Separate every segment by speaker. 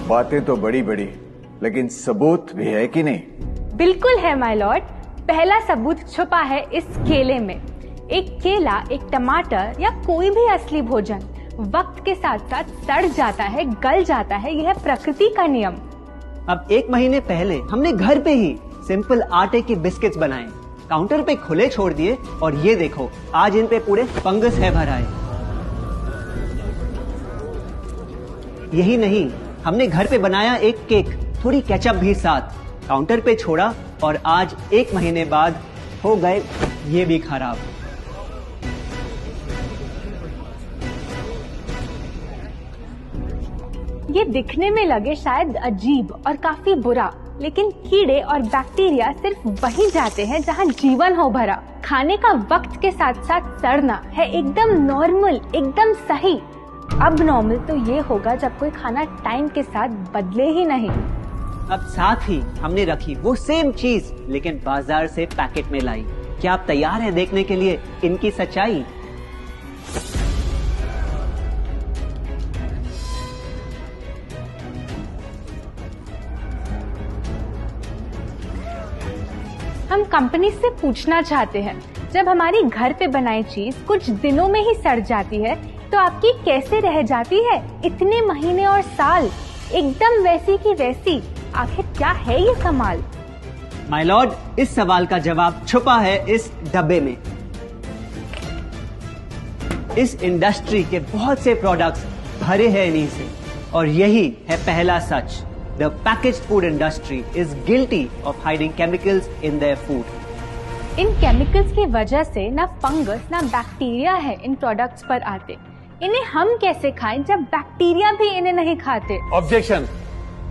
Speaker 1: बातें तो बड़ी बड़ी, लेकिन सबूत भी है कि नहीं?
Speaker 2: बिल्कुल है माय लॉर्ड। पहला सबूत छुपा है इस केले में। एक केला, एक टमाटर या कोई भी असली भोजन वक्त के साथ साथ सड़ जाता है, गल जाता है। यह प्रकृति का नियम।
Speaker 3: अब 1 महीने पहले हमने घर पे ही सिंपल आटे के बिस्किट्स बनाए, काउंटर पे खुले छोड़ दिए और ये देखो आज इन पे पूरे फंगस है भर आए। यही नहीं, हमने घर पे बनाया एक केक, थोड़ी केचप भी साथ, काउंटर पे छोड़ा और आज 1 महीने बाद हो गए ये भी खराब।
Speaker 2: ये दिखने में लगे शायद अजीब और काफी बुरा, लेकिन कीड़े और बैक्टीरिया सिर्फ वहीं जाते हैं जहां जीवन हो भरा। खाने का वक्त के साथ साथ सड़ना है एकदम नॉर्मल, एकदम सही। अब नॉर्मल तो ये होगा जब कोई खाना टाइम के साथ बदले ही नहीं।
Speaker 3: अब साथ ही हमने रखी वो सेम चीज, लेकिन बाजार से पैकेट में लाई। क्या आप तैयार हैं देखने के लिए इनकी सच्चाई?
Speaker 2: हम कंपनी से पूछना चाहते हैं, जब हमारी घर पे बनाई चीज कुछ दिनों में ही सड़ जाती है तो आपकी कैसे रह जाती है इतने महीने और साल, एकदम वैसी की वैसी? आखिर क्या है ये कमाल?
Speaker 3: माय लॉर्ड, इस सवाल का जवाब छुपा है इस डब्बे में। इस इंडस्ट्री के बहुत से प्रोडक्ट्स भरे हैं इन्हीं से, और यही है पहला सच। The packaged food industry is guilty of hiding chemicals in their food.
Speaker 2: In chemicals की वजह से ना फंगस ना बैक्टीरिया है इन प्रोडक्ट्स पर आते। इन्हें हम कैसे खाएं जब बैक्टीरिया भी इन्हें नहीं खाते?
Speaker 4: ऑब्जेक्शन,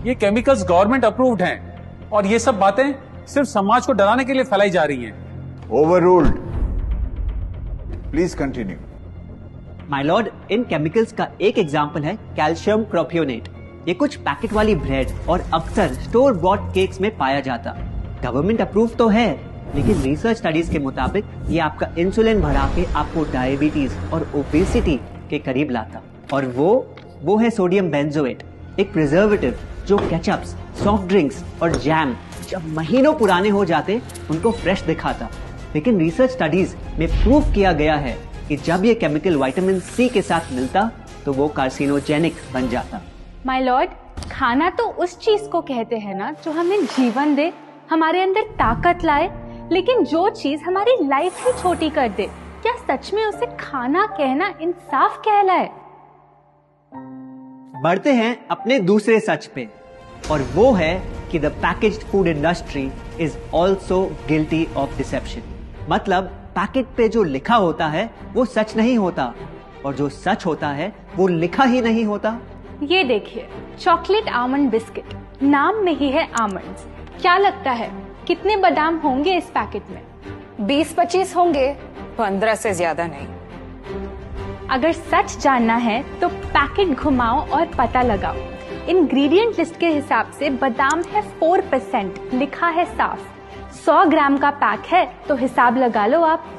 Speaker 4: ये केमिकल्स गवर्नमेंट अप्रूव्ड हैं और ये सब बातें सिर्फ समाज को डराने के लिए फैलाई जा रही हैं।
Speaker 1: Overruled. Please continue.
Speaker 3: My Lord, in chemicals का एक एग्जांपल है कैल्शियम प्रोपियोनेट। ये कुछ पैकेट वाली ब्रेड और अक्सर स्टोर बॉट केक्स में पाया जाता। गवर्नमेंट अप्रूव तो है, लेकिन रिसर्च स्टडीज के मुताबिक ये आपका इंसुलिन बढ़ा के आपको डायबिटीज और ओबेसिटी के करीब लाता। और वो है सोडियम बेंजोएट, एक प्रिजर्वेटिव जो केचप्स, सॉफ्ट ड्रिंक्स और जैम जब महीनों पुराने हो जाते उनको फ्रेश दिखाता। लेकिन रिसर्च स्टडीज में प्रूव किया गया है कि जब ये केमिकल विटामिन सी के साथ मिलता तो वो कार्सिनोजेनिक बन जाता।
Speaker 2: माय लॉर्ड, खाना तो उस चीज को कहते हैं ना जो हमें जीवन दे, हमारे अंदर ताकत लाए। लेकिन जो चीज हमारी लाइफ ही छोटी कर दे, क्या सच में उसे खाना कहना इंसाफ कहलाए?
Speaker 3: बढ़ते हैं अपने दूसरे सच पे, और वो है कि the packaged food industry is also guilty of deception. मतलब पैकेट पे जो लिखा होता है वो सच नहीं होता, और जो सच होता है वो लिखा ही नहीं होता।
Speaker 2: ये देखिए, चॉकलेट आमंड बिस्किट, नाम में ही है आमंड्स। क्या लगता है कितने बादाम होंगे इस पैकेट में?
Speaker 5: 20-25 होंगे, 15 से ज्यादा नहीं।
Speaker 2: अगर सच जानना है तो पैकेट घुमाओ और पता लगाओ। इंग्रेडिएंट लिस्ट के हिसाब से बादाम है 4%, लिखा है साफ। 100 ग्राम का पैक है तो हिसाब लगा लो आप।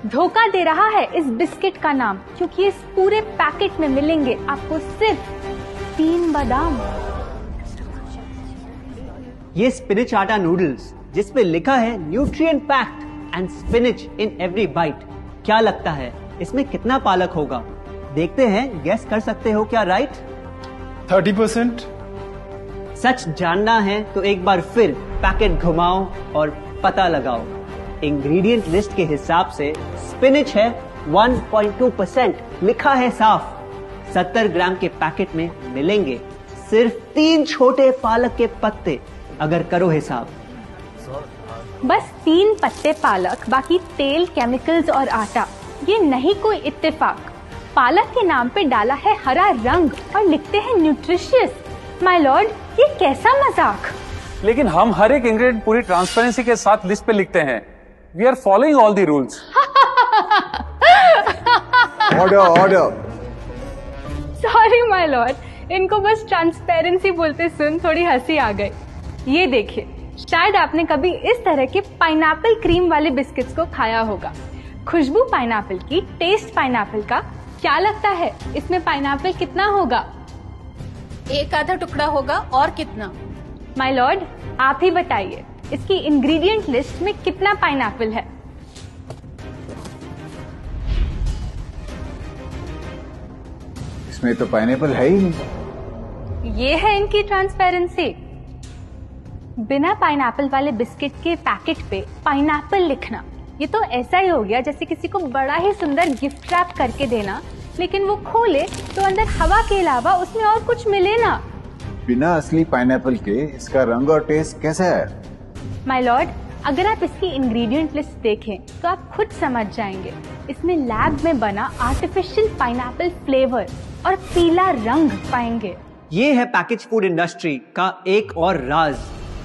Speaker 2: धोखा दे रहा है इस बिस्किट का नाम, क्योंकि इस पूरे पैकेट में मिलेंगे आपको सिर्फ 3 बादाम।
Speaker 3: ये स्पिनच आटा नूडल्स जिसपे लिखा है nutrient packed and spinach in every bite. क्या लगता है इसमें कितना पालक होगा? देखते हैं, गेस कर सकते हो क्या राइट?
Speaker 4: 30%।
Speaker 3: सच जानना है तो एक बार फिर पैकेट घुमाओ और पता लगाओ। इंग्रेडिएंट लिस्ट के हिसाब से स्पिनच है 1.2%, लिखा है साफ। 70 ग्राम के पैकेट में मिलेंगे सिर्फ 3 छोटे पालक के पत्ते, अगर करो हिसाब।
Speaker 2: बस 3 पत्ते पालक, बाकी तेल, केमिकल्स और आटा। ये नहीं कोई इत्तेफाक। पालक के नाम पे डाला है हरा रंग और लिखते हैं न्यूट्रिशियस। माय लॉर्ड, ये कैसा मजाक?
Speaker 4: लेकिन हम हर एक इंग्रेडिएंट पूरी ट्रांसपेरेंसी के साथ लिस्ट पे लिखते हैं। We are following all the rules.
Speaker 1: Order.
Speaker 2: Sorry my lord, इनको बस ट्रांसपेरेंसी बोलते सुन थोड़ी हंसी आ गई। ये देखिए, शायद आपने कभी इस तरह के पाइनएप्पल क्रीम वाले बिस्किट्स को खाया होगा। खुशबू पाइनएप्पल की, टेस्ट पाइनएप्पल का, क्या लगता है इसमें पाइनएप्पल कितना होगा?
Speaker 6: एक आधा टुकड़ा होगा, और कितना?
Speaker 2: माय लॉर्ड, आप ही बताइए, इसकी इंग्रेडिएंट लिस्ट में कितना पाइनएप्पल है?
Speaker 1: इसमें तो पाइनएप्पल है ही नहीं।
Speaker 2: ये है इनकी ट्रांसपेरेंसी। बिना पाइनएप्पल वाले बिस्किट के पैकेट पे पाइनएप्पल लिखना, ये तो ऐसा ही हो गया जैसे किसी को बड़ा ही सुंदर गिफ्ट रैप करके देना, लेकिन वो खोले तो अंदर हवा के अलावा उसमें और कुछ मिले ना।
Speaker 1: बिना असली पाइनएप्पल के इसका रंग और टेस्ट कैसा है?
Speaker 2: माय लॉर्ड, अगर आप इसकी इंग्रेडिएंट लिस्ट देखें तो आप खुद समझ जाएंगे। इसमें लैब में बना आर्टिफिशियल पाइनएप्पल फ्लेवर और पीला रंग पाएंगे।
Speaker 3: ये है पैकेज फूड इंडस्ट्री का एक और राज।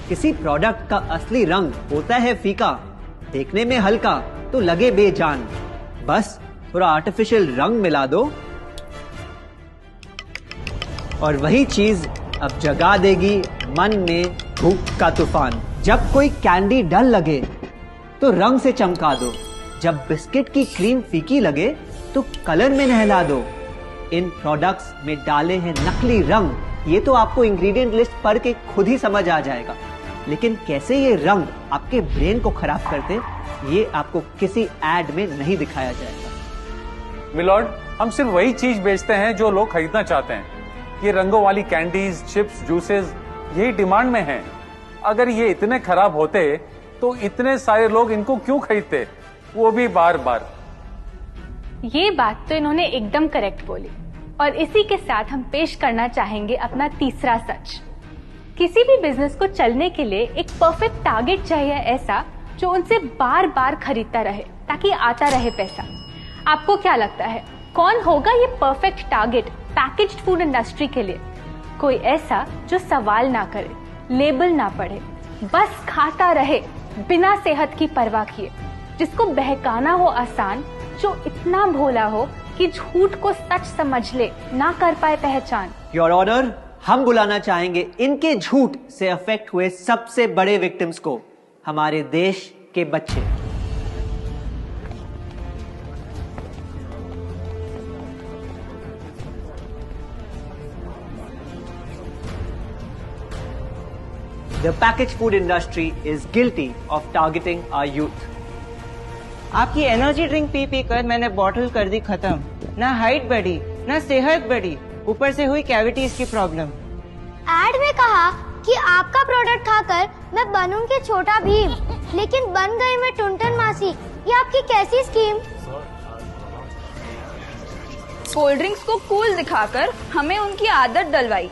Speaker 3: किसी प्रोडक्ट का असली रंग होता है फीका, देखने में हल्का तो लगे बेजान। बस थोड़ा आर्टिफिशियल रंग मिला दो और वही चीज अब जगा देगी मन में भूख का तूफान। जब कोई कैंडी डल लगे तो रंग से चमका दो, जब बिस्किट की क्रीम फीकी लगे तो कलर में नहला दो। इन प्रोडक्ट्स में डाले हैं नकली रंग, ये तो आपको इंग्रेडिएंट लिस्ट पढ़ के खुद ही समझ आ जाएगा। लेकिन कैसे ये रंग आपके ब्रेन को खराब करते, ये आपको किसी एड में नहीं दिखाया जाएगा।
Speaker 4: मिलॉर्ड, हम सिर्फ वही चीज बेचते हैं जो लोग खरीदना चाहते हैं। ये रंगों वाली कैंडीज, चिप्स, जूसेस यही डिमांड में हैं। अगर ये इतने खराब होते तो इतने सारे लोग इनको क्यों खरीदते, वो भी बार बार।
Speaker 2: ये बात तो इन्होंने एकदम करेक्ट बोली, और इसी के साथ हम पेश करना चाहेंगे अपना तीसरा सच। किसी भी बिजनेस को चलने के लिए एक परफेक्ट टारगेट चाहिए, ऐसा जो उनसे बार बार खरीदता रहे ताकि आता रहे पैसा। आपको क्या लगता है कौन होगा ये perfect target packaged food industry के लिए? कोई ऐसा जो सवाल ना करे, लेबल ना पढ़े, बस खाता रहे बिना सेहत की परवाह किए, जिसको बहकाना हो आसान, जो इतना भोला हो कि झूठ को सच समझ ले, ना कर पाए पहचान।
Speaker 3: योर ऑनर, हम बुलाना चाहेंगे इनके झूठ से अफेक्ट हुए सबसे बड़े विक्टिम्स को, हमारे देश के बच्चे। The packaged food industry is guilty of targeting our youth.
Speaker 7: आपकी एनर्जी ड्रिंक पी पी कर मैंने बॉटल कर दी खत्म। ना हाइट बढ़ी, ना सेहत बढ़ी, ऊपर से हुई कैविटीज की प्रॉब्लम।
Speaker 8: एड में कहा कि आपका प्रोडक्ट खाकर मैं बनूंगी छोटा भीम, लेकिन बन गई मैं टुनटन मासी। ये आपकी कैसी स्कीम?
Speaker 5: कोल्ड ड्रिंक्स को कूल दिखाकर हमें उनकी आदत डलवाई,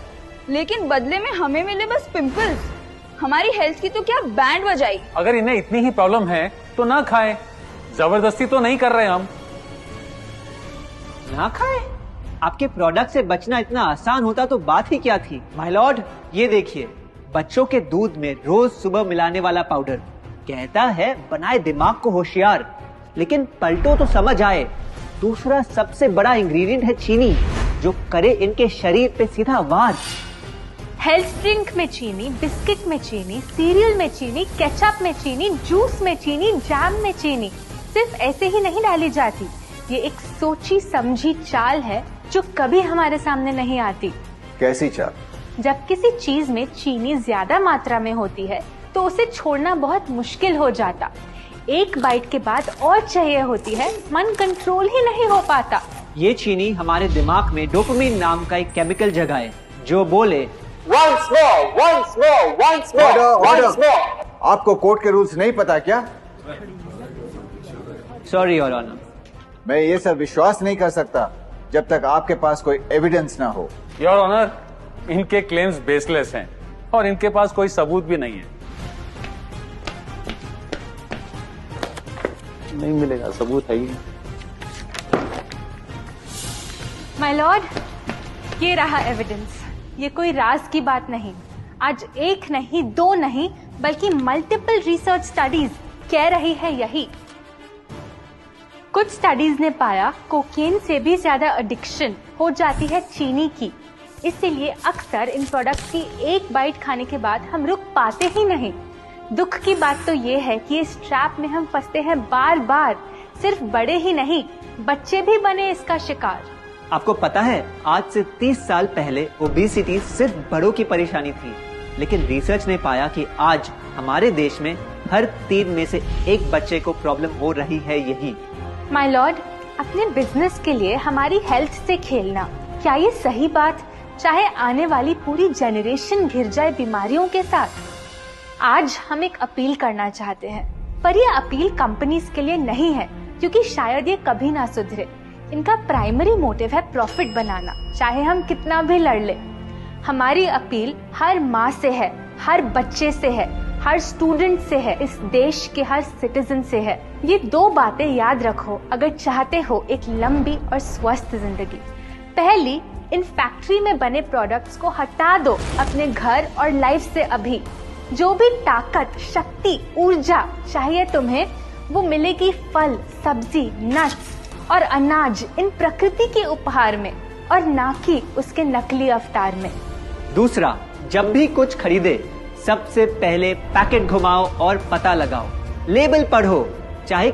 Speaker 5: लेकिन बदले में हमें मिले बस पिंपल्स। हमारी हेल्थ की तो क्या बैंड बजाई।
Speaker 4: अगर इन्हें इतनी ही प्रॉब्लम है तो ना खाएं, जबरदस्ती तो नहीं कर रहे हम।
Speaker 3: ना खाए? आपके प्रोडक्ट से बचना इतना आसान होता तो बात ही क्या थी। माय लॉर्ड, ये देखिए, बच्चों के दूध में रोज सुबह मिलाने वाला पाउडर कहता है बनाए दिमाग को होशियार, लेकिन पलटो तो समझ आए। दूसरा सबसे बड़ा इंग्रेडिएंट है चीनी, जो करे इनके शरीर पे सीधा वार।
Speaker 2: हेल्थ ड्रिंक में चीनी, बिस्किट में चीनी, सीरियल में चीनी, केचप में चीनी, जूस में चीनी, जैम में चीनी सिर्फ ऐसे ही नहीं डाली जाती। ये एक सोची समझी चाल है जो कभी हमारे सामने नहीं आती।
Speaker 1: कैसी चाल?
Speaker 2: जब किसी चीज में चीनी ज्यादा मात्रा में होती है तो उसे छोड़ना बहुत मुश्किल हो जाता। एक बाइट के बाद और चाहिए होती है, मन कंट्रोल ही नहीं हो पाता।
Speaker 3: ये चीनी हमारे दिमाग में डोपामिन नाम का एक केमिकल जगाए, जो बोले
Speaker 9: Once more, once more, once more, once more.
Speaker 1: आपको कोर्ट के रूल्स नहीं पता क्या?
Speaker 3: Sorry your honour.
Speaker 1: मैं ये सब विश्वास नहीं कर सकता जब तक आपके पास कोई एविडेंस ना हो।
Speaker 4: योर ऑनर, इनके क्लेम्स बेसलेस हैं और इनके पास कोई सबूत भी नहीं है। नहीं मिलेगा, सबूत है ही।
Speaker 2: माय लॉर्ड, ये रहा एविडेंस। ये कोई राज की बात नहीं। आज एक नहीं, दो नहीं, बल्कि मल्टीपल रिसर्च स्टडीज कह रही है यही। कुछ स्टडीज ने पाया कोकेन से भी ज्यादा एडिक्शन हो जाती है चीनी की। इसीलिए अक्सर इन प्रोडक्ट्स की एक बाइट खाने के बाद हम रुक पाते ही नहीं। दुख की बात तो ये है कि इस ट्रैप में हम फंसते हैं बार बार। सिर्फ बड़े ही नहीं, बच्चे भी बने इसका शिकार।
Speaker 3: आपको पता है आज से 30 साल पहले ओबेसिटी सिर्फ बड़ों की परेशानी थी, लेकिन रिसर्च ने पाया कि आज हमारे देश में हर 3 में से 1 बच्चे को प्रॉब्लम हो रही है यही।
Speaker 2: माय लॉर्ड, अपने बिजनेस के लिए हमारी हेल्थ से खेलना, क्या ये सही बात, चाहे आने वाली पूरी जनरेशन घिर जाए बीमारियों के साथ? आज हम एक अपील करना चाहते हैं, पर ये अपील कंपनीज के लिए नहीं है, क्योंकि शायद ये कभी ना सुधरे। इनका प्राइमरी मोटिव है प्रॉफिट बनाना, चाहे हम कितना भी लड़ ले। हमारी अपील हर माँ से है, हर बच्चे से है, हर स्टूडेंट से है, इस देश के हर सिटीजन से है। ये 2 बातें याद रखो अगर चाहते हो एक लंबी और स्वस्थ जिंदगी। पहली, इन फैक्ट्री में बने प्रोडक्ट्स को हटा दो अपने घर और लाइफ से अभी। जो भी ताकत, शक्ति, ऊर्जा चाहिए तुम्हें, वो मिलेगी फल, सब्जी, नट्स और अनाज इन प्रकृति के उपहार में, और ना कि उसके नकली अवतार में।
Speaker 3: दूसरा, जब भी कुछ खरीदे सबसे पहले पैकेट घुमाओ और पता लगाओ, लेबल पढ़ो, चाहे